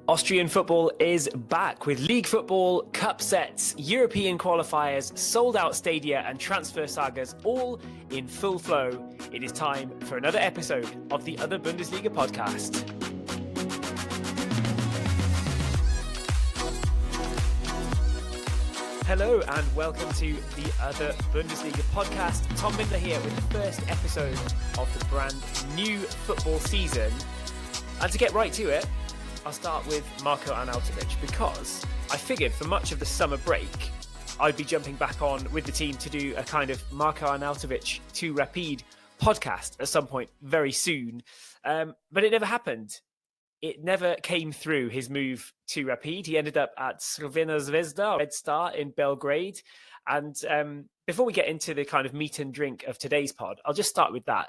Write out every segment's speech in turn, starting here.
Austrian football is back with league football, Cupsets, European qualifiers, sold-out stadia and transfer sagas all in full flow. It is time for another episode of the Other Bundesliga podcast. Hello and welcome to the Other Bundesliga podcast. Tom Midler here with the first episode of the brand new football season. And to get right to it, I'll start with Marko Arnautovic because I figured for much of the summer break, I'd be jumping back on with the team to do a kind of Marko Arnautovic to Rapid podcast at some point very soon. But it never happened. It never came through, his move to Rapid. He ended up at Crvena Zvezda, Red Star in Belgrade. And before we get into the kind of meat and drink of today's pod, I'll just start with that.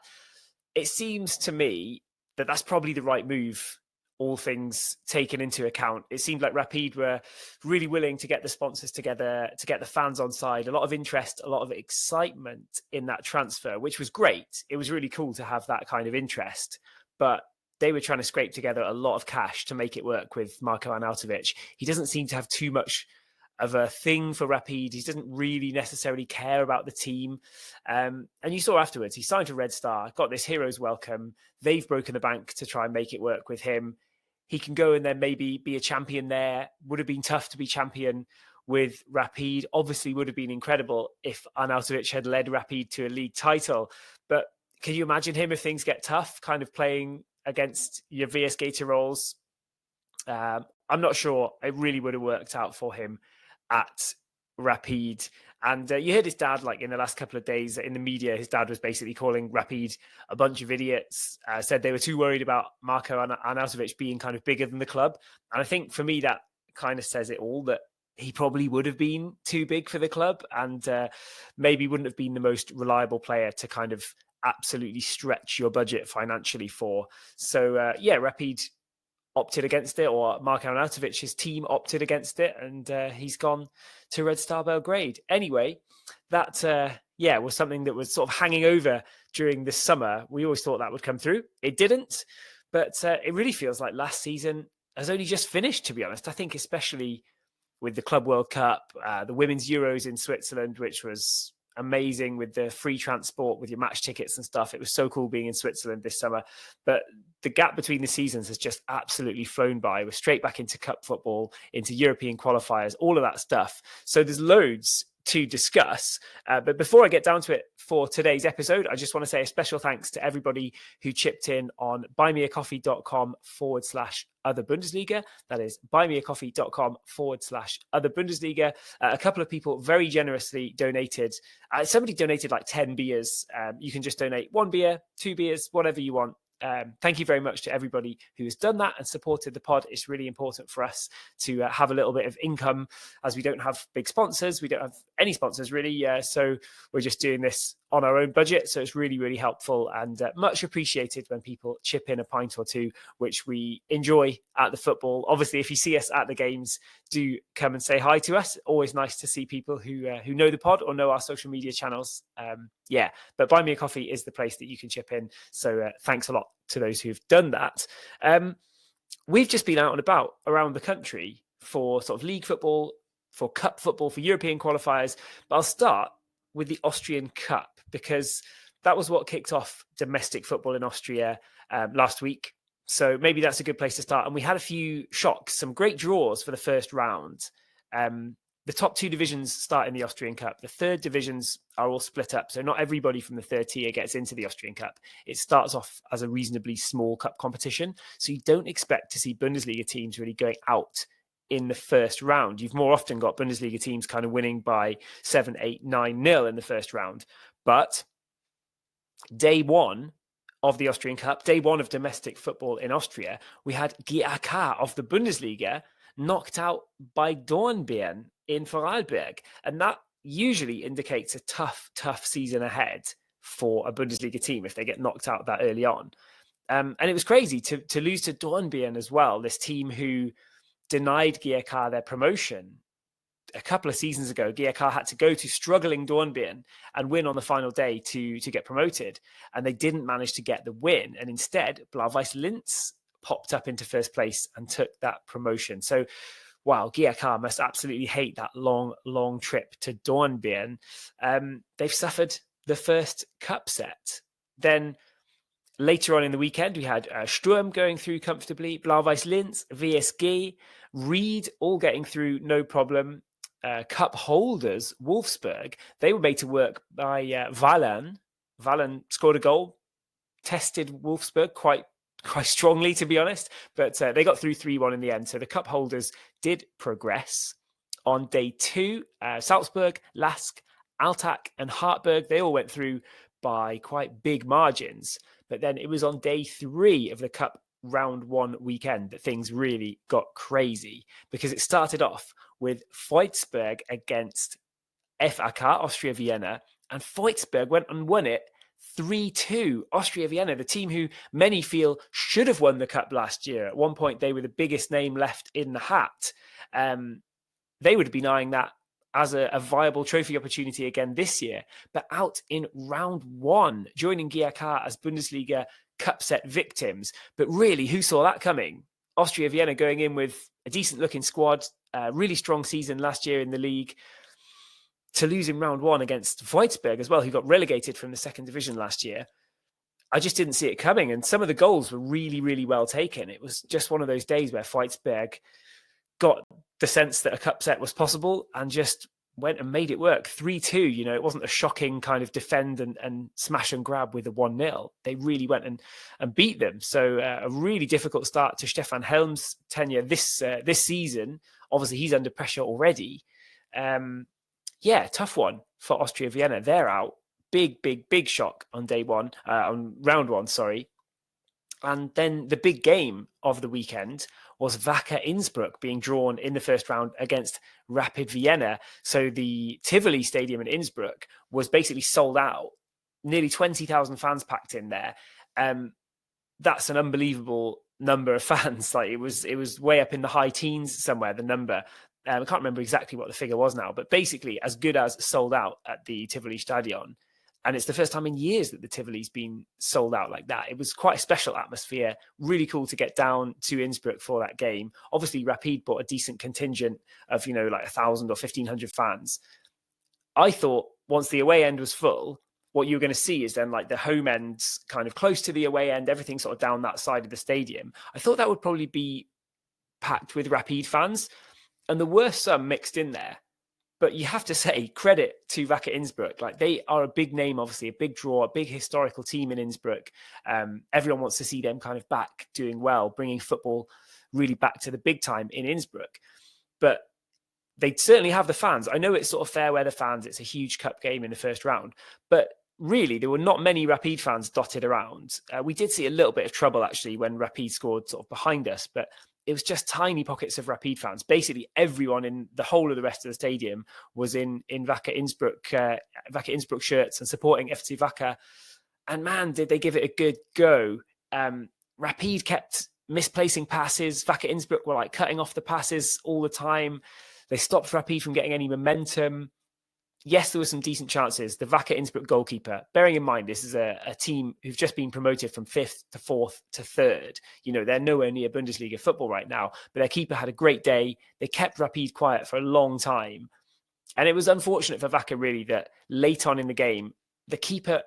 It seems to me that that's probably the right move, all things taken into account. It seemed like Rapid were really willing to get the sponsors together, to get the fans on side, a lot of interest, a lot of excitement in that transfer, which was great. It was really cool to have that kind of interest, but they were trying to scrape together a lot of cash to make it work with Marko Arnautovic. He doesn't seem to have too much of a thing for Rapid. He doesn't really necessarily care about the team. And you saw afterwards, he signed to Red Star, got this hero's welcome. They've broken the bank to try and make it work with him. He can go and then maybe be a champion there. Would have been tough to be champion with Rapid. Obviously would have been incredible if Arnautovic had led Rapid to a league title. But can you imagine him if things get tough, kind of playing against your VSG Tirols? I'm not sure it really would have worked out for him at Rapid. And you heard his dad, like in the last couple of days in the media, his dad was basically calling Rapid a bunch of idiots, said they were too worried about Marko Arnautovic being kind of bigger than the club. And I think for me, that kind of says it all, that he probably would have been too big for the club and maybe wouldn't have been the most reliable player to kind of absolutely stretch your budget financially for. So Rapid opted against it, or Marko Arnautovic's team opted against it, and he's gone to Red Star Belgrade. Anyway, that was something that was sort of hanging over during the summer. We always thought that would come through. It didn't, but it really feels like last season has only just finished, to be honest. I think especially with the Club World Cup, the Women's Euros in Switzerland, which was amazing with the free transport with your match tickets and stuff. It was so cool being in Switzerland this summer. But the gap between the seasons has just absolutely flown by. We're straight back into cup football, into European qualifiers, all of that stuff. So there's loads to discuss. But before I get down to it for today's episode, I just want to say a special thanks to everybody who chipped in on buymeacoffee.com/Other Bundesliga. That is buymeacoffee.com/Other Bundesliga. A couple of people very generously donated. Somebody donated like 10 beers. You can just donate 1 beer, 2 beers, whatever you want. Thank you very much to everybody who has done that and supported the pod. It's really important for us to have a little bit of income, as we don't have big sponsors. We don't have any sponsors really. So we're just doing this on our own budget. So it's really, really helpful and much appreciated when people chip in a pint or two, which we enjoy at the football. Obviously, if you see us at the games, do come and say hi to us. Always nice to see people who know the pod or know our social media channels. But Buy Me a Coffee is the place that you can chip in. So thanks a lot to those who've done that. We've just been out and about around the country for sort of league football, for cup football, for European qualifiers. But I'll start with the Austrian Cup, because that was what kicked off domestic football in Austria last week. So maybe that's a good place to start. And we had a few shocks, some great draws for the first round. The top two divisions start in the Austrian Cup. The third divisions are all split up. So not everybody from the third tier gets into the Austrian Cup. It starts off as a reasonably small cup competition. So you don't expect to see Bundesliga teams really going out in the first round. You've more often got Bundesliga teams kind of winning by 7, 8, 9-0 in the first round. But day one of the Austrian Cup, day one of domestic football in Austria, we had GAK of the Bundesliga knocked out by Dornbirn in Vorarlberg. And that usually indicates a tough season ahead for a Bundesliga team if they get knocked out that early on. And it was crazy to lose to Dornbirn as well, this team who denied GAK their promotion. A couple of seasons ago, GAK had to go to struggling Dornbirn and win on the final day to get promoted. And they didn't manage to get the win. And instead, Blau-Weiß Linz popped up into first place and took that promotion. So, wow, GIK must absolutely hate that long trip to Dornbirn. They've suffered the first cup set. Then later on in the weekend, we had Sturm going through comfortably, Blau-Weiß Linz, VSG, Ried all getting through no problem. Cup holders, Wolfsburg, they were made to work by Wallen. Wallen scored a goal, tested Wolfsburg quite strongly, to be honest, but they got through 3-1 in the end. So the cup holders did progress. On day 2, Salzburg, Lask, Altach and Hartberg, they all went through by quite big margins. But then it was on day 3 of the Cup round 1 weekend that things really got crazy, because it started off with Voitsberg against FAK, Austria Vienna, and Voitsberg went and won it 3-2. Austria Vienna, the team who many feel should have won the Cup last year. At one point, they were the biggest name left in the hat. They would have been eyeing that as a viable trophy opportunity again this year, but out in round 1, joining GIK as Bundesliga Cup set victims. But really, who saw that coming? Austria Vienna going in with a decent looking squad, really strong season last year in the league, to lose in round 1 against Voitsberg as well, who got relegated from the second division last year. I just didn't see it coming. And some of the goals were really, really well taken. It was just one of those days where Voitsberg got the sense that a cup set was possible and just went and made it work. 3-2, it wasn't a shocking kind of defend and smash and grab with a 1-0. They really went and beat them. So a really difficult start to Stefan Helm's tenure this season. Obviously, he's under pressure already. Tough one for Austria Vienna. They're out. Big shock on day 1, on round 1, sorry. And then the big game of the weekend was Wacker Innsbruck being drawn in the first round against Rapid Vienna. So the Tivoli Stadium in Innsbruck was basically sold out. Nearly 20,000 fans packed in there. That's an unbelievable number of fans. Like it was way up in the high teens somewhere, the number. I can't remember exactly what the figure was now, but basically as good as sold out at the Tivoli Stadion. And it's the first time in years that the Tivoli's been sold out like that. It was quite a special atmosphere. Really cool to get down to Innsbruck for that game. Obviously, Rapid brought a decent contingent of, like 1,000 or 1,500 fans. I thought once the away end was full, what you're going to see is then like the home end's kind of close to the away end, everything sort of down that side of the stadium. I thought that would probably be packed with Rapid fans. And there were some mixed in there. But you have to say credit to Wacker Innsbruck. Like they are a big name, obviously, a big draw, a big historical team in Innsbruck. Everyone wants to see them kind of back doing well, bringing football really back to the big time in Innsbruck. But they certainly have the fans. I know it's sort of fair weather fans. It's a huge cup game in the first round. But really, there were not many Rapid fans dotted around. We did see a little bit of trouble, actually, when Rapid scored sort of behind us. But it was just tiny pockets of Rapid fans. Basically, everyone in the whole of the rest of the stadium was in Wacker Innsbruck shirts and supporting FC Wacker. And man, did they give it a good go. Rapid kept misplacing passes. Wacker Innsbruck were like cutting off the passes all the time. They stopped Rapid from getting any momentum. Yes, there were some decent chances. The Wacker Innsbruck goalkeeper, bearing in mind this is a team who've just been promoted from 5th to 4th to 3rd. They're nowhere near Bundesliga football right now, but their keeper had a great day. They kept Rapid quiet for a long time. And it was unfortunate for Wacker, really, that late on in the game, the keeper,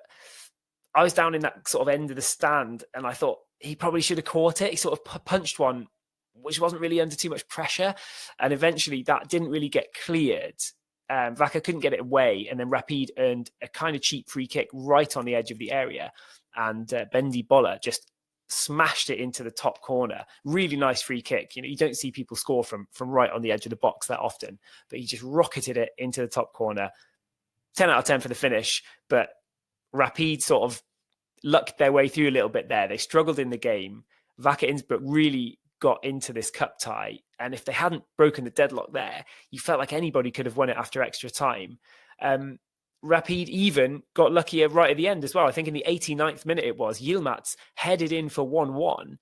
I was down in that sort of end of the stand, and I thought he probably should have caught it. He sort of punched one, which wasn't really under too much pressure. And eventually that didn't really get cleared. Wacker couldn't get it away, and then Rapid earned a kind of cheap free kick right on the edge of the area, and Bendy Boller just smashed it into the top corner. Really nice free kick. You don't see people score from right on the edge of the box that often, but he just rocketed it into the top corner. 10 out of 10 for the finish, but Rapid sort of lucked their way through a little bit there. They struggled in the game. Wacker Innsbruck really got into this cup tie, and if they hadn't broken the deadlock there, you felt like anybody could have won it after extra time. Rapid even got luckier right at the end as well. I think in the 89th minute it was, Yilmaz headed in for 1-1,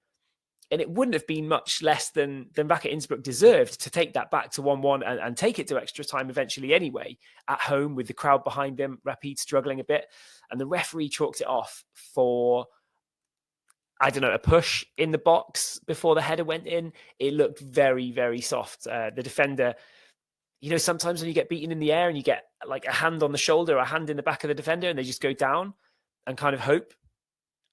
and it wouldn't have been much less than Wacker Innsbruck deserved to take that back to 1-1 and take it to extra time eventually anyway, at home with the crowd behind them, Rapid struggling a bit, and the referee chalked it off for I don't know, a push in the box before the header went in. It looked very, very soft. The defender, sometimes when you get beaten in the air and you get like a hand on the shoulder or a hand in the back of the defender and they just go down and kind of hope.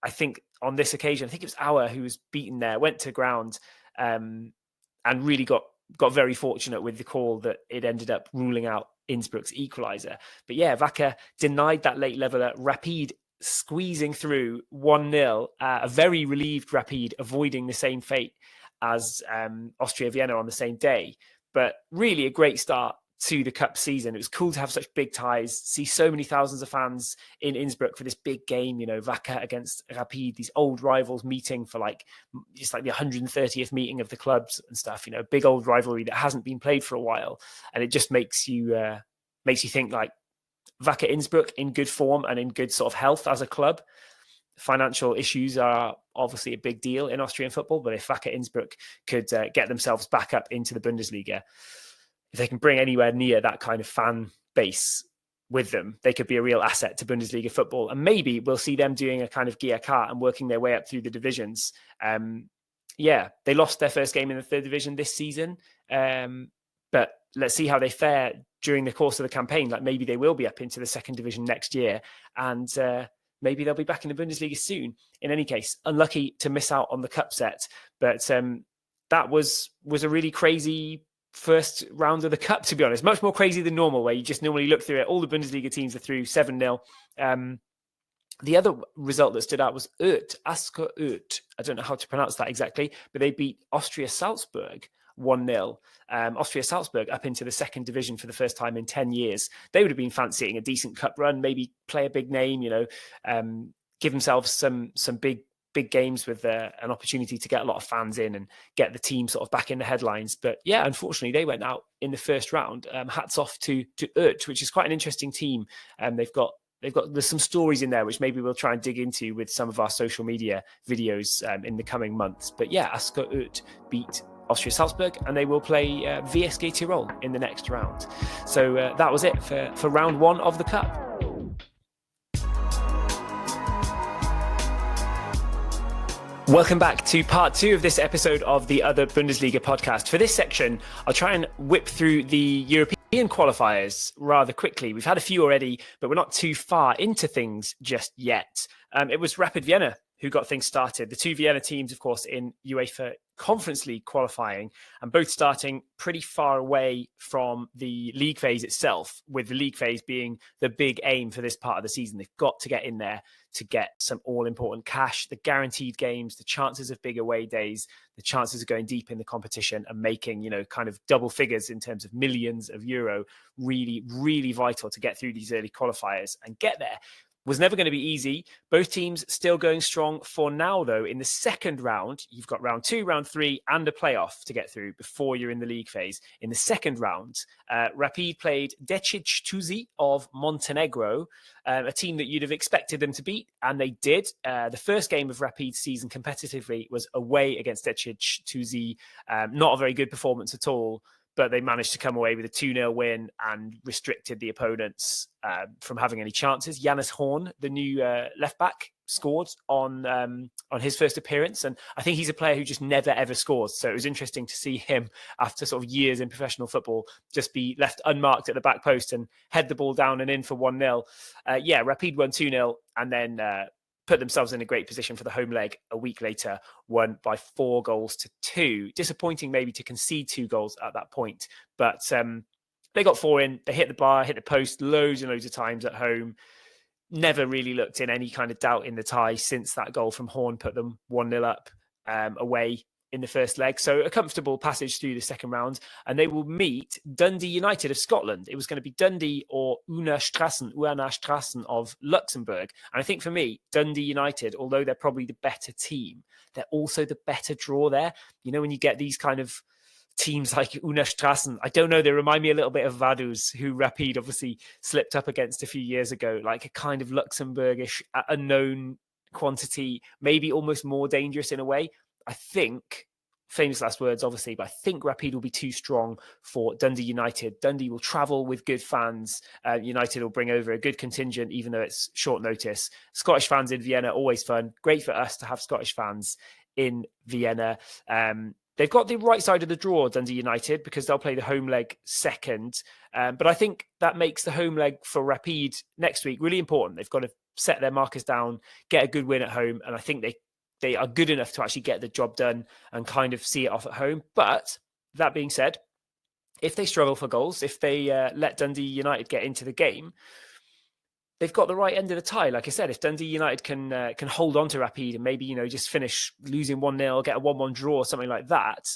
I think on this occasion, I think it was Auer who was beaten there, went to ground, and really got very fortunate with the call that it ended up ruling out Innsbruck's equaliser. But yeah, Wacker denied that late leveller. Rapid squeezing through 1-0, a very relieved Rapid avoiding the same fate as Austria Vienna on the same day. But really a great start to the cup season. It was cool to have such big ties, see so many thousands of fans in Innsbruck for this big game, Wacker against Rapid, these old rivals meeting for just like the 130th meeting of the clubs and stuff, big old rivalry that hasn't been played for a while. And it just makes you think like Wacker Innsbruck in good form and in good sort of health as a club. Financial issues are obviously a big deal in Austrian football, but if Wacker Innsbruck could get themselves back up into the Bundesliga, if they can bring anywhere near that kind of fan base with them, they could be a real asset to Bundesliga football. And maybe we'll see them doing a kind of GK and working their way up through the divisions. They lost their first game in the third division this season, but let's see how they fare during the course of the campaign. Like maybe they will be up into the second division next year, and maybe they'll be back in the Bundesliga soon. In any case, unlucky to miss out on the cup set, but that was a really crazy first round of the cup, to be honest. Much more crazy than normal, where you just normally look through it. All the Bundesliga teams are through 7-0. The other result that stood out was Asker Oeth. I don't know how to pronounce that exactly, but they beat Austria Salzburg 1-0. Austria Salzburg up into the second division for the first time in 10 years. They would have been fancying a decent cup run, maybe play a big name, give themselves some big games with an opportunity to get a lot of fans in and get the team sort of back in the headlines. But yeah, unfortunately, they went out in the first round. Hats off to Oeth, which is quite an interesting team. There's some stories in there which maybe we'll try and dig into with some of our social media videos in the coming months. But yeah, Asker Oeth beat Austria Salzburg, and they will play VSG Tirol in the next round. So that was it for round one of the Cup. Welcome back to part two of this episode of the Other Bundesliga podcast. For this section, I'll try and whip through the European qualifiers rather quickly. We've had a few already, but we're not too far into things just yet. It was Rapid Vienna who got things started. The two Vienna teams, of course, in UEFA Conference League qualifying, and both starting pretty far away from the league phase itself, with the league phase being the big aim for this part of the season. They've got to get in there to get some all-important cash, the guaranteed games, the chances of big away days, the chances of going deep in the competition and making, kind of double figures in terms of millions of euro, really, really vital to get through these early qualifiers and get there. Was never going to be easy. Both teams still going strong for now, though. In the second round, you've got round 2, round 3, and a playoff to get through before you're in the league phase. In the second round, Rapid played Decic Tuzi of Montenegro, a team that you'd have expected them to beat, and they did. The first game of Rapid's season competitively was away against Decic Tuzi. Not a very good performance at all, but they managed to come away with a 2-0 win and restricted the opponents from having any chances. Janus Horn, the new left-back, scored on his first appearance. And I think he's a player who just never, ever scores. So it was interesting to see him, after sort of years in professional football, just be left unmarked at the back post and head the ball down and in for 1-0. Rapid won 2-0 and then put themselves in a great position for the home leg a week later, won by 4-2. Disappointing maybe to concede 2 goals at that point, but they got 4 in. They hit the bar, hit the post loads and loads of times at home. Never really looked in any kind of doubt in the tie since that goal from Horn put them 1-0 up away in the first leg. So a comfortable passage through the second round, and they will meet Dundee United of Scotland. It was going to be Dundee or Una Strassen of Luxembourg. And I think for me, Dundee United, although they're probably the better team, they're also the better draw there. When you get these kind of teams like Una Strassen, I don't know, they remind me a little bit of Vaduz, who Rapid obviously slipped up against a few years ago, like a kind of Luxembourgish, unknown quantity, maybe almost more dangerous in a way. I think famous last words, obviously, but I think Rapid will be too strong for Dundee United. Dundee will travel with good fans. United will bring over a good contingent, even though it's short notice. Scottish fans in Vienna, always fun. Great for us to have Scottish fans in Vienna. They've got the right side of the draw, Dundee United, because they'll play the home leg second. But I think that makes the home leg for Rapid next week really important. They've got to set their markers down, get a good win at home, and I think they are good enough to actually get the job done and kind of see it off at home. But that being said, if they struggle for goals, if they let Dundee United get into the game, they've got the right end of the tie. Like I said, if Dundee United can hold on to Rapid and maybe, just finish losing 1-0, get a 1-1 draw, something like that,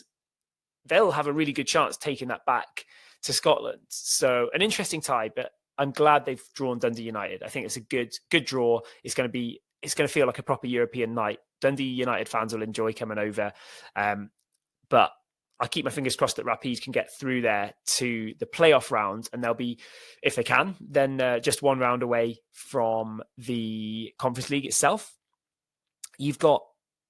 they'll have a really good chance taking that back to Scotland. So an interesting tie, but I'm glad they've drawn Dundee United. I think it's a good draw. It's going to feel like a proper European night. Dundee United fans will enjoy coming over. But I keep my fingers crossed that Rapid can get through there to the playoff round, and they'll be, if they can, then just one round away from the Conference League itself. You've got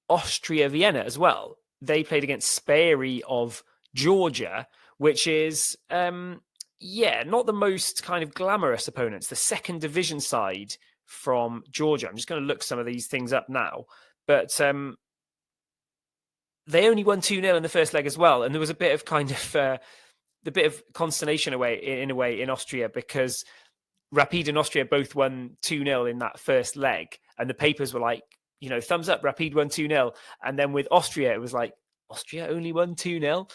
Austria Vienna as well. They played against Speri of Georgia, which is, not the most kind of glamorous opponents. The second division side from Georgia. I'm just going to look some of these things up now. But they only won 2-0 in the first leg as well. And there was a bit of consternation in a way in Austria, because Rapid and Austria both won 2-0 in that first leg. And the papers were like, thumbs up, Rapid won 2-0. And then with Austria, it was like, Austria only won 2-0.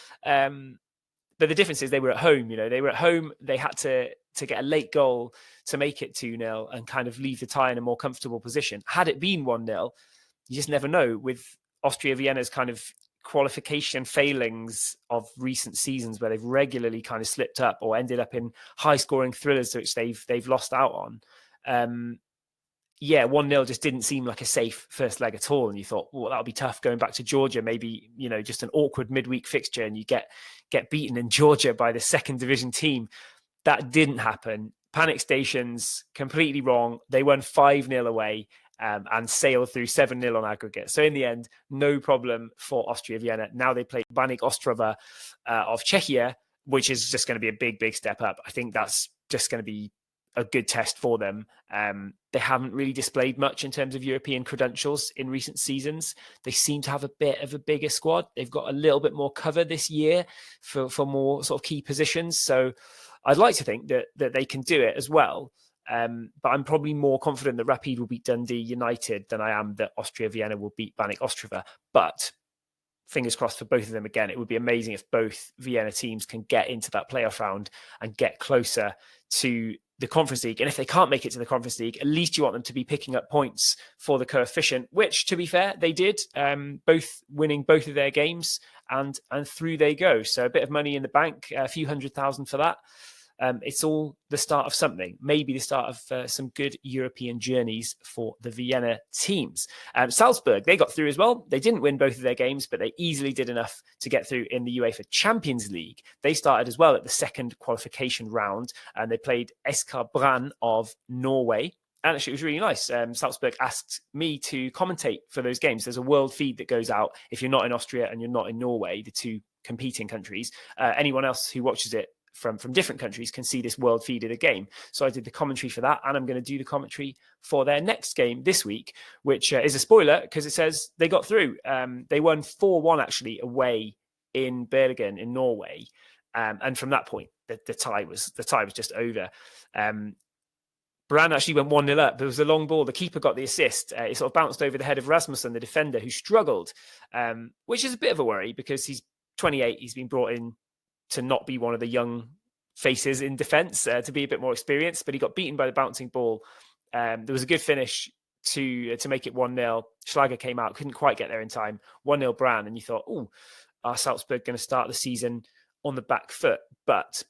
But the difference is they were at home. They were at home. They had to get a late goal to make it 2-0 and kind of leave the tie in a more comfortable position. Had it been 1-0, you just never know. With Austria Vienna's kind of qualification failings of recent seasons, where they've regularly kind of slipped up or ended up in high-scoring thrillers which they've lost out on. 1-0 just didn't seem like a safe first leg at all. And you thought, well, that'll be tough going back to Georgia. Maybe, just an awkward midweek fixture and you get beaten in Georgia by the second division team. That didn't happen. Panic stations, completely wrong. They won 5-0 away and sailed through 7-0 on aggregate. So in the end, no problem for Austria Vienna. Now they play Baník Ostrava of Czechia, which is just going to be a big, big step up. I think that's just going to be a good test for them. They haven't really displayed much in terms of European credentials in recent seasons. They seem to have a bit of a bigger squad. They've got a little bit more cover this year for more sort of key positions. So I'd like to think that they can do it as well. But I'm probably more confident that Rapid will beat Dundee United than I am that Austria Vienna will beat Baník Ostrava. But fingers crossed for both of them again. It would be amazing if both Vienna teams can get into that playoff round and get closer to the Conference League. And if they can't make it to the Conference League, at least you want them to be picking up points for the coefficient, which, to be fair, they did, both winning both of their games, and through they go. So a bit of money in the bank, a few 100,000 for that. It's all the start of something, maybe the start of some good European journeys for the Vienna teams. Salzburg, they got through as well. They didn't win both of their games, but they easily did enough to get through in the UEFA Champions League. They started as well at the second qualification round, and they played SK Brann of Norway. And actually, it was really nice. Salzburg asked me to commentate for those games. There's a world feed that goes out if you're not in Austria and you're not in Norway, the two competing countries. Anyone else who watches it from different countries can see this world feed of the game. So I did the commentary for that, and I'm going to do the commentary for their next game this week, which is a spoiler because it says they got through. They won 4-1 actually away in Bergen in Norway. And from that point, the tie was just over. Brann actually went 1-0 up. There was a long ball. The keeper got the assist. It sort of bounced over the head of Rasmussen, the defender, who struggled, which is a bit of a worry because he's 28. He's been brought in to not be one of the young faces in defence, to be a bit more experienced, but he got beaten by the bouncing ball. There was a good finish to make it 1-0. Schlager came out, couldn't quite get there in time. 1-0 Brann, and you thought, are Salzburg going to start the season on the back foot? But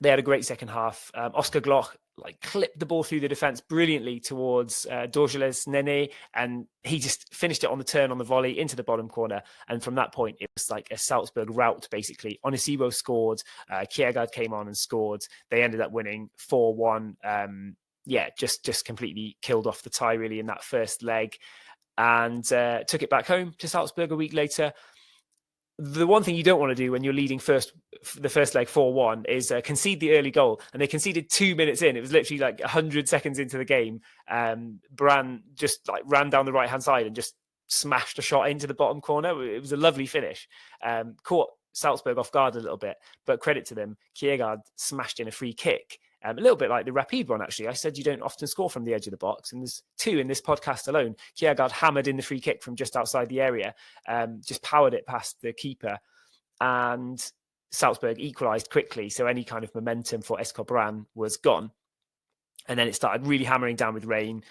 they had a great second half. Oscar Gloch clipped the ball through the defence brilliantly towards Dorgeles Nene, and he just finished it on the turn on the volley into the bottom corner. And from that point, it was like a Salzburg rout, basically. Onisibo scored, Kiergaard came on and scored. They ended up winning 4-1. Just completely killed off the tie, really, in that first leg, and took it back home to Salzburg a week later. the one thing you don't want to do when you're leading the first leg 4-1 is concede the early goal. And they conceded 2 minutes in. It was literally like 100 seconds into the game. Bran just like ran down the right-hand side and just smashed a shot into the bottom corner. It was a lovely finish. Caught Salzburg off guard a little bit, but credit to them, Kiergaard smashed in a free kick. A little bit like the Rapid one, actually. I said you don't often score from the edge of the box, and there's 2 in this podcast alone. Kiergaard hammered in the free kick from just outside the area, just powered it past the keeper, and Salzburg equalised quickly. So any kind of momentum for SK Brann was gone. And then it started really hammering down with rain.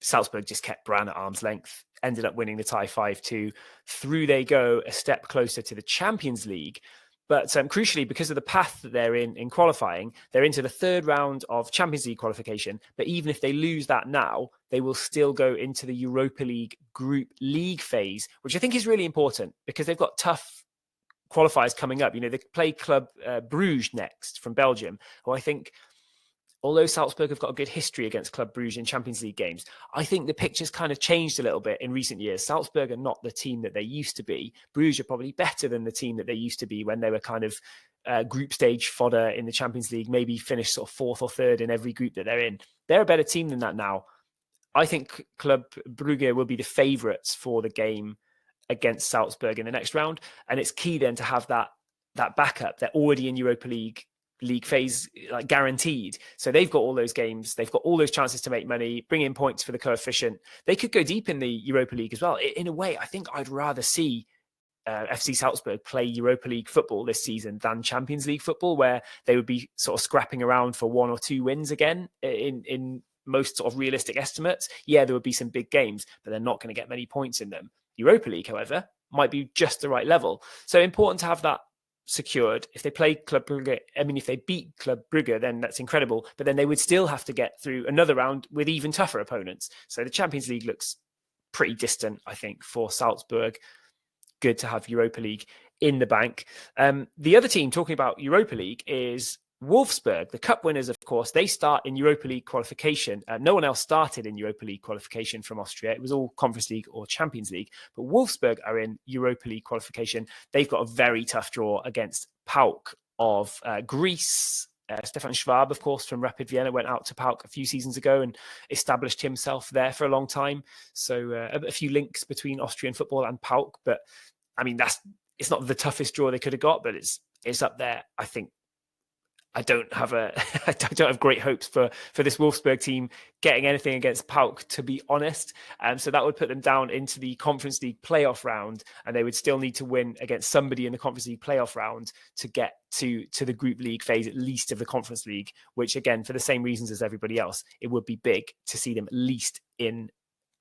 Salzburg just kept Brann at arm's length, ended up winning the tie 5-2. Through they go, a step closer to the Champions League. But crucially, because of the path that they're in qualifying, they're into the 3rd round of Champions League qualification. But even if they lose that now, they will still go into the Europa League Group League phase, which I think is really important because they've got tough qualifiers coming up. You know, they play Club Bruges next from Belgium, who I think, although Salzburg have got a good history against Club Bruges in Champions League games, I think the picture's kind of changed a little bit in recent years. Salzburg are not the team that they used to be. Bruges are probably better than the team that they used to be when they were kind of group stage fodder in the Champions League, maybe finish sort of 4th or 3rd in every group that they're in. They're a better team than that now. I think Club Brugge will be the favourites for the game against Salzburg in the next round. And it's key then to have that backup. They're already in Europa League phase, like guaranteed. So they've got all those games. They've got all those chances to make money, bring in points for the coefficient. They could go deep in the Europa League as well. In a way, I think I'd rather see FC Salzburg play Europa League football this season than Champions League football, where they would be sort of scrapping around for 1 or 2 wins again in most sort of realistic estimates. Yeah, there would be some big games, but they're not going to get many points in them. Europa League, however, might be just the right level. So important to have that secured. If they play Club Brugge, I mean, if they beat Club Brugge, then that's incredible. But then they would still have to get through another round with even tougher opponents. So the Champions League looks pretty distant, I think, for Salzburg. Good to have Europa League in the bank. The other team talking about Europa League is Wolfsburg, the cup winners, of course. They start in Europa League qualification. No one else started in Europa League qualification from Austria. It was all Conference League or Champions League. But Wolfsburg are in Europa League qualification. They've got a very tough draw against PAOK of Greece. Stefan Schwab, of course, from Rapid Vienna, went out to PAOK a few seasons ago and established himself there for a long time. So a few links between Austrian football and PAOK. But I mean, it's not the toughest draw they could have got, but it's up there, I think. I don't have great hopes for this Wolfsburg team getting anything against PAOK, to be honest. So that would put them down into the Conference League playoff round, and they would still need to win against somebody in the Conference League playoff round to get to the Group League phase, at least of the Conference League, which, again, for the same reasons as everybody else, it would be big to see them at least in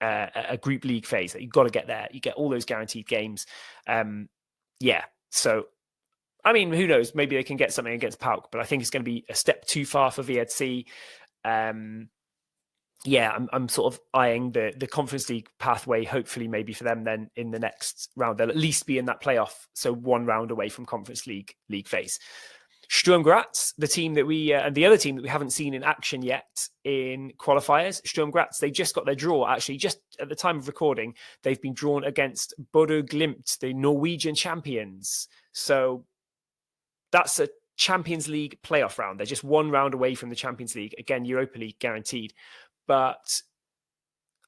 a Group League phase. You've got to get there. You get all those guaranteed games. So I mean, who knows? Maybe they can get something against PAOK, but I think it's going to be a step too far for VRC. I'm sort of eyeing the Conference League pathway, hopefully maybe for them then in the next round. They'll at least be in that playoff, so 1 round away from Conference League phase. Sturm Graz, the team that and the other team that we haven't seen in action yet in qualifiers, Sturm Graz, they just got their draw. Actually, just at the time of recording, they've been drawn against Bodo Glimt, the Norwegian champions. So that's a Champions League playoff round. They're just 1 round away from the Champions League. Again, Europa League guaranteed. But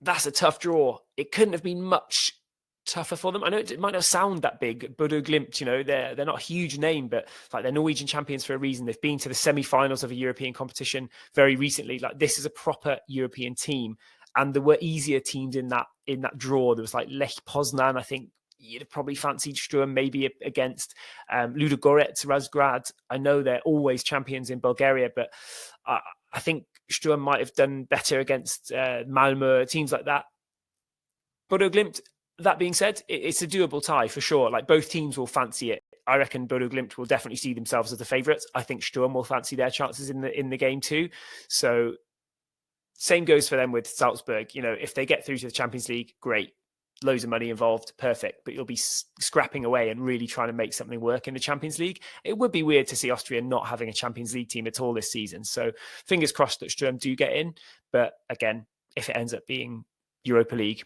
that's a tough draw. It couldn't have been much tougher for them. I know it might not sound that big. Bodo Glimt, they're not a huge name, but like they're Norwegian champions for a reason. They've been to the semi-finals of a European competition very recently. Like, this is a proper European team. And there were easier teams in that draw. There was like Lech Poznan, I think, you'd have probably fancied Sturm maybe against Ludogorets, Razgrad. I know they're always champions in Bulgaria, but I think Sturm might have done better against Malmö, teams like that. Bodo Glimt, that being said, it's a doable tie for sure. Like, both teams will fancy it. I reckon Bodo Glimt will definitely see themselves as the favourites. I think Sturm will fancy their chances in the game too. So same goes for them with Salzburg. If they get through to the Champions League, great. Loads of money involved, perfect, but you'll be scrapping away and really trying to make something work in the Champions League. It would be weird to see Austria not having a Champions League team at all this season. So fingers crossed that Sturm do get in. But again, if it ends up being Europa League,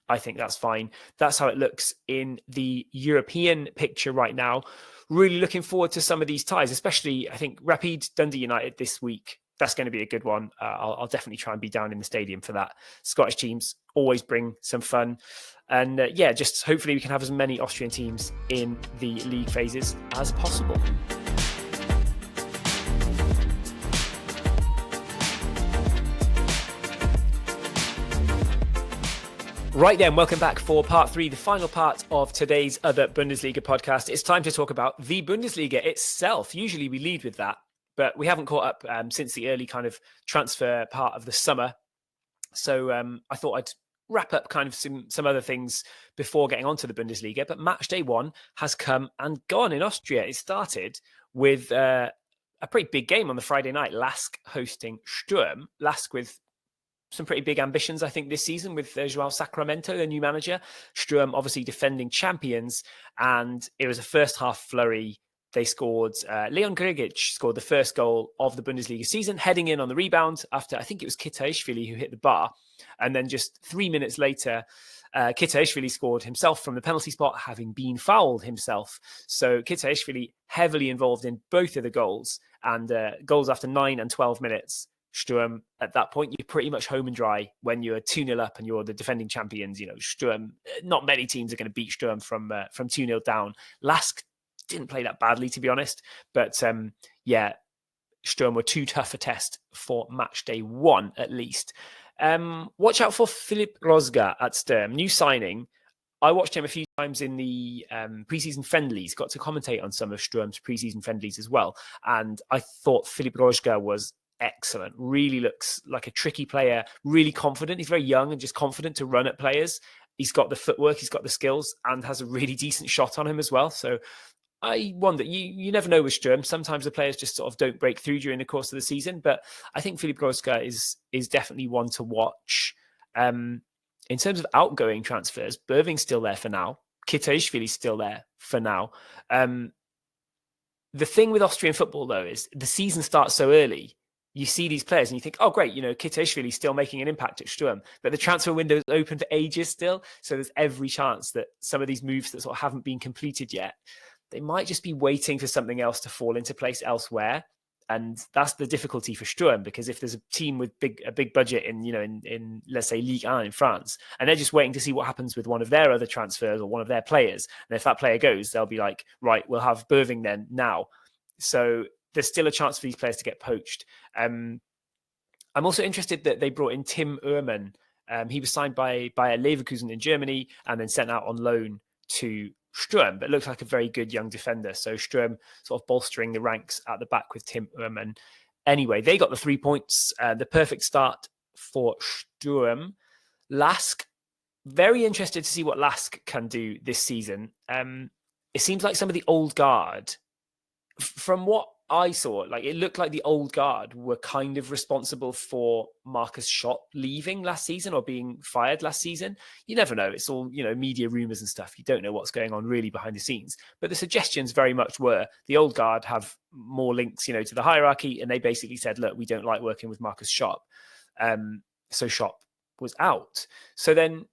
I think that's fine. That's how it looks in the European picture right now. Really looking forward to some of these ties, especially I think Rapid Dundee United this week. That's going to be a good one. I'll definitely try and be down in the stadium for that. Scottish teams always bring some fun. And just hopefully we can have as many Austrian teams in the league phases as possible. Right then, welcome back for part 3, the final part of today's Other Bundesliga podcast. It's time to talk about the Bundesliga itself. Usually we lead with that, but we haven't caught up since the early kind of transfer part of the summer. So I thought I'd wrap up kind of some other things before getting onto the Bundesliga. But match day 1 has come and gone in Austria. It started with a pretty big game on the Friday night. Lask hosting Sturm. Lask with some pretty big ambitions, I think, this season with Joao Sacramento, the new manager. Sturm, obviously defending champions. And it was a first half flurry. They scored, Leon Gregic scored the first goal of the Bundesliga season, heading in on the rebound after, I think it was Kitaishvili who hit the bar. And then just 3 minutes later, Kitaishvili scored himself from the penalty spot, having been fouled himself. So Kitaishvili heavily involved in both of the goals, and goals after 9 and 12 minutes. Sturm, at that point, you're pretty much home and dry when you're 2-0 up and you're the defending champions. You know, Sturm, not many teams are going to beat Sturm from 2-0 down. Lask didn't play that badly, to be honest. But Sturm were too tough a test for match day 1, at least. Watch out for Philipp Rosga at Sturm, new signing. I watched him a few times in the preseason friendlies, got to commentate on some of Sturm's preseason friendlies as well. And I thought Philipp Rosga was excellent. Really looks like a tricky player, really confident. He's very young and just confident to run at players. He's got the footwork, he's got the skills, and has a really decent shot on him as well. So I wonder, you never know with Sturm. Sometimes the players just sort of don't break through during the course of the season, but I think Philipp Rosga is definitely one to watch. In terms of outgoing transfers, Böving's still there for now. Kitaishvili's still there for now. The thing with Austrian football, though, is the season starts so early. You see these players and you think, oh, great, Kitaishvili's still making an impact at Sturm. But the transfer window is open for ages still. So there's every chance that some of these moves that sort of haven't been completed yet, they might just be waiting for something else to fall into place elsewhere. And that's the difficulty for Sturm, because if there's a team with a big budget in let's say Ligue 1 in France, and they're just waiting to see what happens with one of their other transfers or one of their players, and if that player goes, they'll be like, right, we'll have Böving then now. So there's still a chance for these players to get poached. I'm also interested that they brought in Tim Uhrmann. He was signed by Leverkusen in Germany and then sent out on loan to Sturm, but looks like a very good young defender. So Sturm sort of bolstering the ranks at the back with Tim Uhrmann. Anyway, they got the 3 points, the perfect start for Sturm. Lask, very interested to see what Lask can do this season. It seems like some of the old guard, from what I saw, it looked like the old guard were kind of responsible for Marcus Schott leaving last season or being fired last season. You never know. It's all, media rumors and stuff. You don't know what's going on really behind the scenes. But the suggestions very much were the old guard have more links, to the hierarchy. And they basically said, look, we don't like working with Marcus Schott. So Schott was out. So then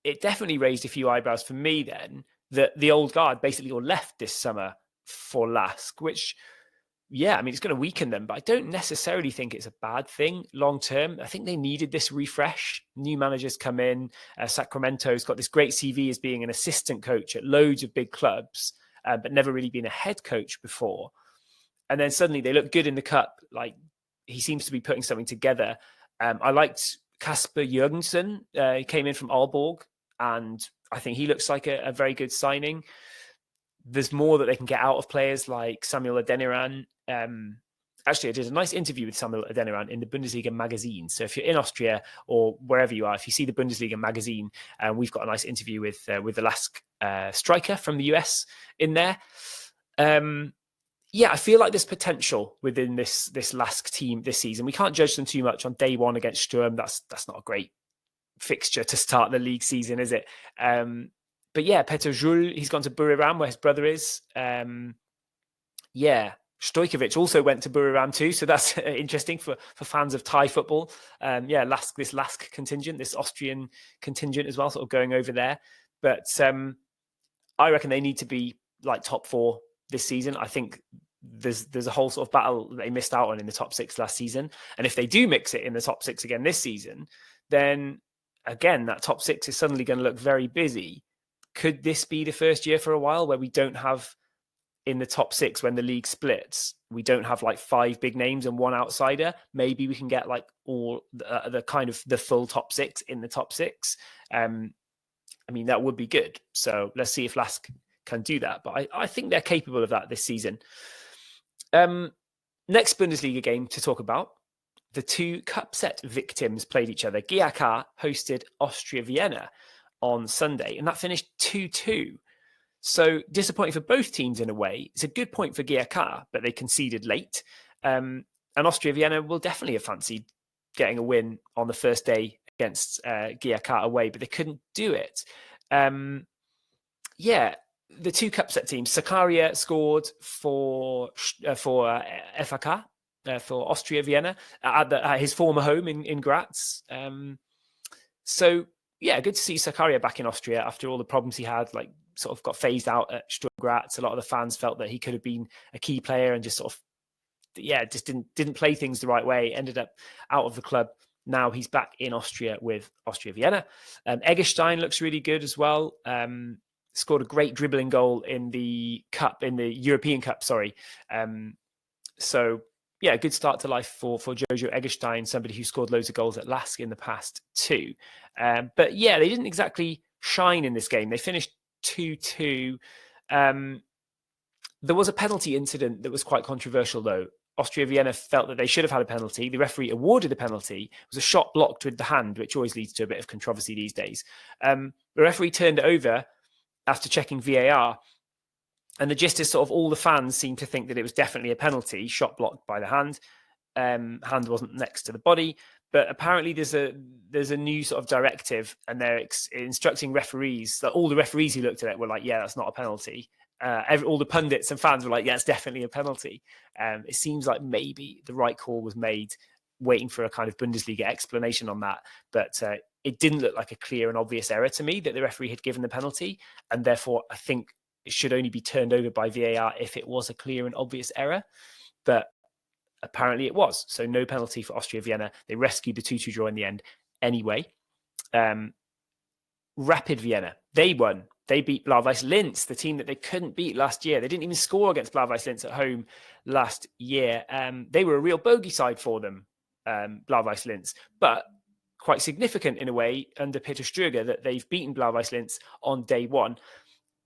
it definitely raised a few eyebrows for me then that the old guard basically all left this summer for Lask, which... yeah, I mean, it's going to weaken them, but I don't necessarily think it's a bad thing long term. I think they needed this refresh. New managers come in. Sacramento's got this great CV as being an assistant coach at loads of big clubs, but never really been a head coach before. And then suddenly they look good in the cup. He seems to be putting something together. I liked Kasper Jürgensen. He came in from Aalborg, and I think he looks like a very good signing. There's more that they can get out of players like Samuel Adeniran. Actually, I did a nice interview with Samuel Adeniran in the Bundesliga magazine. So if you're in Austria or wherever you are, if you see the Bundesliga magazine, we've got a nice interview with the Lask striker from the US in there. I feel like there's potential within this Lask team this season. We can't judge them too much on day 1 against Sturm. That's not a great fixture to start the league season, is it? But yeah, Peter Jules, he's gone to Buriram where his brother is. Stojkovic also went to Buriram too, so that's interesting for fans of Thai football. This Lask contingent, this Austrian contingent as well, sort of going over there. But I reckon they need to be like top 4 this season. I think there's a whole sort of battle they missed out on in the top 6 last season, and if they do mix it in the top 6 again this season, then again that top 6 is suddenly going to look very busy. Could this be the first year for a while where we don't have in the top 6 when the league splits, we don't have like 5 big names and 1 outsider? Maybe we can get like all the kind of the full top 6 in the top 6. I mean, that would be good. So let's see if Lask can do that. But I think they're capable of that this season. Next Bundesliga game to talk about. The 2 Cupset victims played each other. GAK hosted Austria Vienna on Sunday, and that finished 2-2. So disappointing for both teams in a way. It's a good point for GAK, but they conceded late. And Austria Vienna will definitely have fancied getting a win on the first day against GAK away, but they couldn't do it. The 2 Cupset teams. Sakaria scored for FAK, for Austria Vienna, at his former home in Graz. Good to see Sakaria back in Austria after all the problems he had, like sort of got phased out at Sturm Graz. A lot of the fans felt that he could have been a key player and just sort of, just didn't play things the right way, ended up out of the club. Now he's back in Austria with Austria Vienna. Eggestein looks really good as well. Scored a great dribbling goal in the European Cup, good start to life for Jojo Eggestein, somebody who scored loads of goals at Lask in the past too. They didn't exactly shine in this game. They finished 2-2. There was a penalty incident that was quite controversial though. Austria Vienna felt that they should have had a penalty. The referee awarded the penalty. It was a shot blocked with the hand, which always leads to a bit of controversy these days. The referee turned it over after checking VAR. And the gist is sort of all the fans seem to think that it was definitely a penalty, shot blocked by the hand. Hand wasn't next to the body. But apparently there's a new sort of directive, and they're instructing referees, that all the referees who looked at it were like, yeah, that's not a penalty. All the pundits and fans were like, yeah, it's definitely a penalty. It seems like maybe the right call was made, waiting for a kind of Bundesliga explanation on that. But it didn't look like a clear and obvious error to me that the referee had given the penalty. And therefore, I think it should only be turned over by VAR if it was a clear and obvious error. But apparently it was. So no penalty for Austria Vienna. They rescued the 2-2 draw in the end anyway. Rapid Vienna, they won. They beat Blau-Weiß Linz, the team that they couldn't beat last year. They didn't even score against Blau-Weiß Linz at home last year. They were a real bogey side for them, Blau-Weiß Linz, but quite significant in a way under Peter Stöger that they've beaten Blau-Weiß Linz on day one.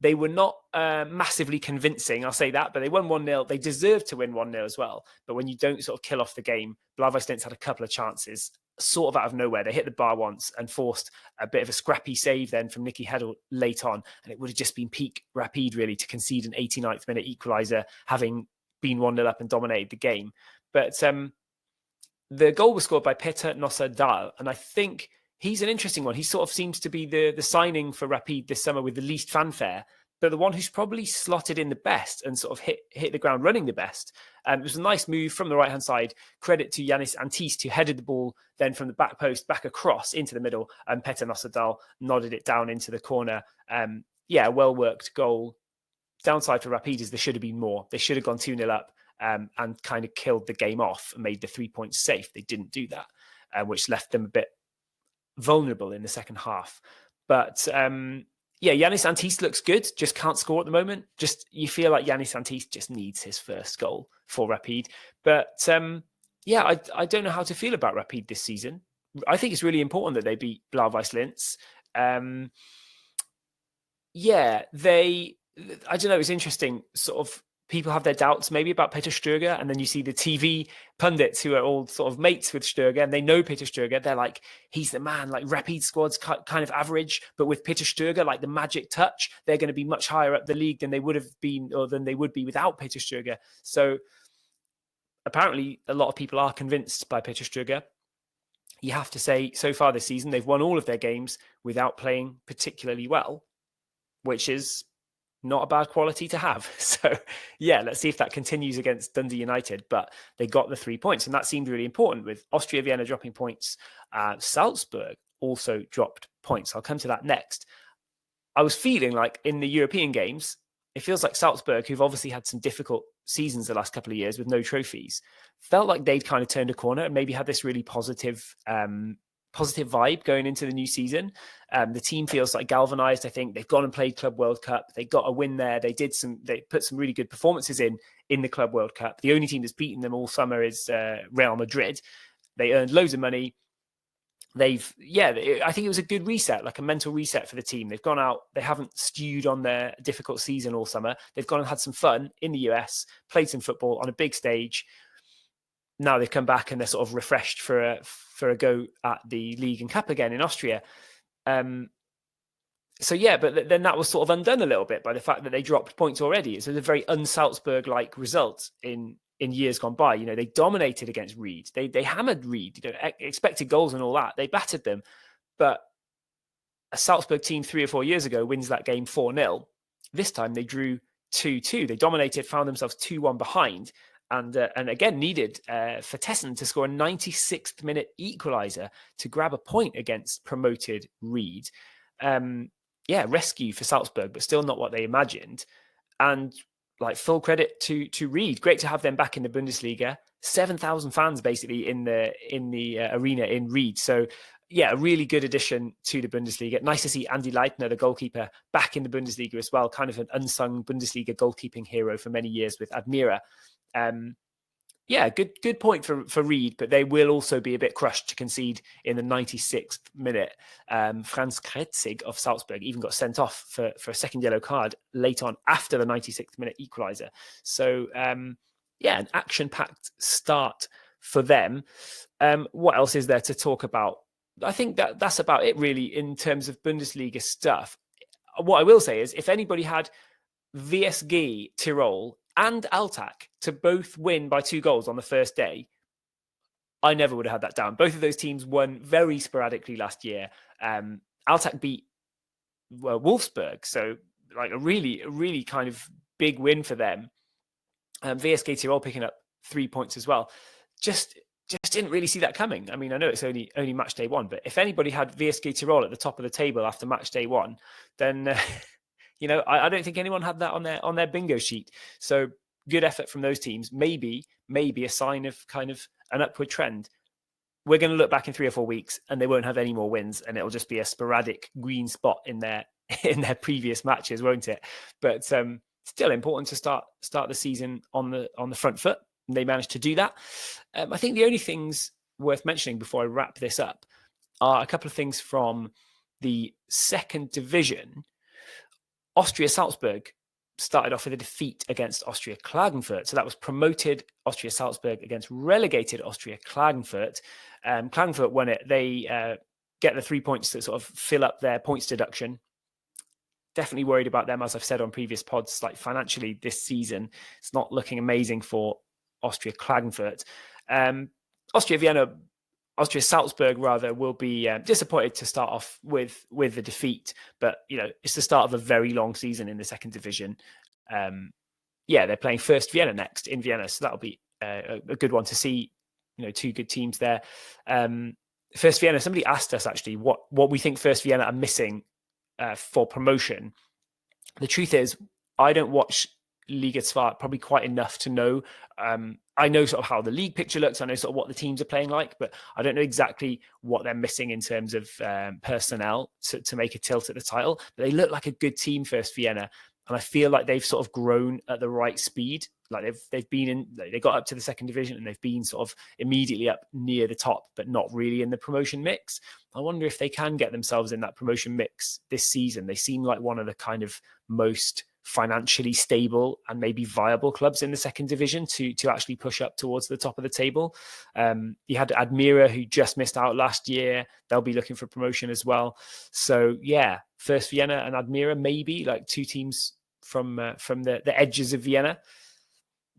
They were not massively convincing, I'll say that, but they won 1-0. They deserved to win 1-0 as well. But when you don't sort of kill off the game, Blau-Weiß Linz had a couple of chances, sort of out of nowhere. They hit the bar once and forced a bit of a scrappy save then from Nicky Hedl late on. And it would have just been peak Rapid, really, to concede an 89th minute equaliser, having been 1-0 up and dominated the game. But the goal was scored by Peter Nosser-Dahl. And I think he's an interesting one. He sort of seems to be the signing for Rapid this summer with the least fanfare, but the one who's probably slotted in the best and sort of hit the ground running the best. It was a nice move from the right-hand side. Credit to Yanis Antist, who headed the ball then from the back post back across into the middle, and Peter Nosser-Dahl nodded it down into the corner. A well-worked goal. Downside for Rapid is there should have been more. They should have gone 2-0 up and kind of killed the game off and made the 3 points safe. They didn't do that, which left them a bit vulnerable in the second half. But Yanis Antist looks good, just can't score at the moment. You feel like Yanis Antist just needs his first goal for Rapid. But I don't know how to feel about Rapid this season. I think it's really important that they beat Blau-Weiß Linz. I don't know, it's interesting, sort of, people have their doubts maybe about Peter Stöger, and then you see the TV pundits who are all sort of mates with Stöger, and they know Peter Stöger. They're like, he's the man. Like, Rapid squad's kind of average, but with Peter Stöger, like the magic touch, they're going to be much higher up the league than they would have been, or than they would be without Peter Stöger. So apparently a lot of people are convinced by Peter Stöger. You have to say, so far this season, they've won all of their games without playing particularly well, which is not a bad quality to have. So, yeah, let's see if that continues against Dundee United. But they got the 3 points, and that seemed really important with Austria Vienna dropping points. Salzburg also dropped points. I'll come to that next. I was feeling like in the European games, it feels like Salzburg, who've obviously had some difficult seasons the last couple of years with no trophies, felt like they'd kind of turned a corner and maybe had this really positive vibe going into the new season. The team feels like galvanized. I think they've gone and played Club World Cup. They got a win there. They put some really good performances in the Club World Cup. The only team that's beaten them all summer is Real Madrid. They earned loads of money. I think it was a good reset, like a mental reset for the team. They've gone out, they haven't stewed on their difficult season all summer. They've gone and had some fun in the US, played some football on a big stage. Now they've come back and they're sort of refreshed for a go at the league and cup again in Austria. But then that was sort of undone a little bit by the fact that they dropped points already. It's a very un-Salzburg-like result in years gone by. They dominated against Reed. They hammered Reed, expected goals and all that. They battered them. But a Salzburg team 3 or 4 years ago wins that game 4-0. This time they drew 2-2. They dominated, found themselves 2-1 behind, and again needed Vertessen to score a 96th minute equaliser to grab a point against promoted Reed. Rescue for Salzburg, but still not what they imagined. And like full credit to Reed. Great to have them back in the Bundesliga. 7,000 fans basically in the arena in Reed. So yeah, a really good addition to the Bundesliga. Nice to see Andy Leitner, the goalkeeper, back in the Bundesliga as well. Kind of an unsung Bundesliga goalkeeping hero for many years with Admira. Good point for Reed, but they will also be a bit crushed to concede in the 96th minute. Franz Kretzig of Salzburg even got sent off for a second yellow card late on after the 96th minute equaliser. So, an action-packed start for them. What else is there to talk about? I think that's about it, really, in terms of Bundesliga stuff. What I will say is, if anybody had VSG Tirol and Altac to both win by 2 goals on the first day, I never would have had that down. Both of those teams won very sporadically last year. Altac beat Wolfsburg, so like a really kind of big win for them. VSG Tirol picking up 3 points as well. Just didn't really see that coming. I mean, I know it's only match day 1, but if anybody had VSG Tirol at the top of the table after match day 1, then I don't think anyone had that on their bingo sheet. So good effort from those teams. Maybe a sign of kind of an upward trend. We're going to look back in 3 or 4 weeks and they won't have any more wins, and it'll just be a sporadic green spot in their previous matches, won't it? But still important to start the season on the front foot. And they managed to do that. I think the only things worth mentioning before I wrap this up are a couple of things from the second division. Austria Salzburg started off with a defeat against Austria Klagenfurt. So that was promoted Austria Salzburg against relegated Austria Klagenfurt. Klagenfurt won it. They get the 3 points to sort of fill up their points deduction. Definitely worried about them, as I've said on previous pods. Like financially this season, it's not looking amazing for Austria Klagenfurt. Austria Salzburg rather will be disappointed to start off with the defeat, but it's the start of a very long season in the second division. They're playing First Vienna next in Vienna, so that'll be a good one to see. 2 good teams there. First Vienna. Somebody asked us actually what we think First Vienna are missing for promotion. The truth is, I don't watch Liga 2 probably quite enough to know. I know sort of how the league picture looks. I know sort of what the teams are playing like, but I don't know exactly what they're missing in terms of personnel to make a tilt at the title. But they look like a good team, First Vienna, and I feel like they've sort of grown at the right speed. Like they've been in, they got up to the second division and they've been sort of immediately up near the top, but not really in the promotion mix. I wonder if they can get themselves in that promotion mix this season. They seem like one of the kind of most financially stable and maybe viable clubs in the second division to actually push up towards the top of the table. You had Admira, who just missed out last year. They'll be looking for promotion as well. So yeah, First Vienna and Admira, maybe like 2 teams from the edges of Vienna.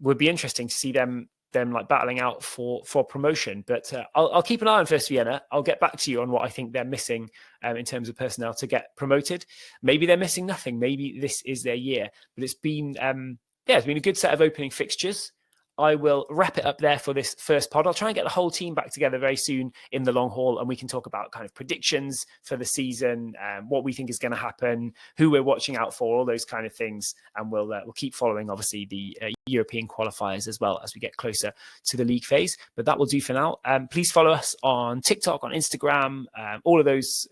Would be interesting to see them them like battling out for promotion. But I'll keep an eye on First Vienna. I'll get back to you on what I think they're missing in terms of personnel to get promoted. Maybe they're missing nothing. Maybe this is their year. But it's been it's been a good set of opening fixtures. I will wrap it up there for this first pod. I'll try and get the whole team back together very soon in the long haul, and we can talk about kind of predictions for the season, what we think is going to happen, who we're watching out for, all those kind of things. And we'll keep following, obviously, the European qualifiers as well as we get closer to the league phase. But that will do for now. Please follow us on TikTok, on Instagram, all of those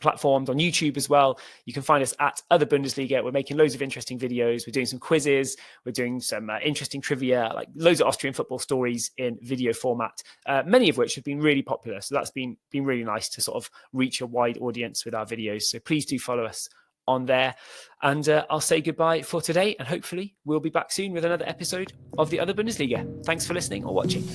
platforms, on YouTube as well. You can find us at Other Bundesliga. We're making loads of interesting videos. We're doing some quizzes. We're doing some interesting trivia, like loads of Austrian football stories in video format, many of which have been really popular. So that's been really nice to sort of reach a wide audience with our videos. So please do follow us on there. And I'll say goodbye for today. And hopefully we'll be back soon with another episode of the Other Bundesliga. Thanks for listening or watching.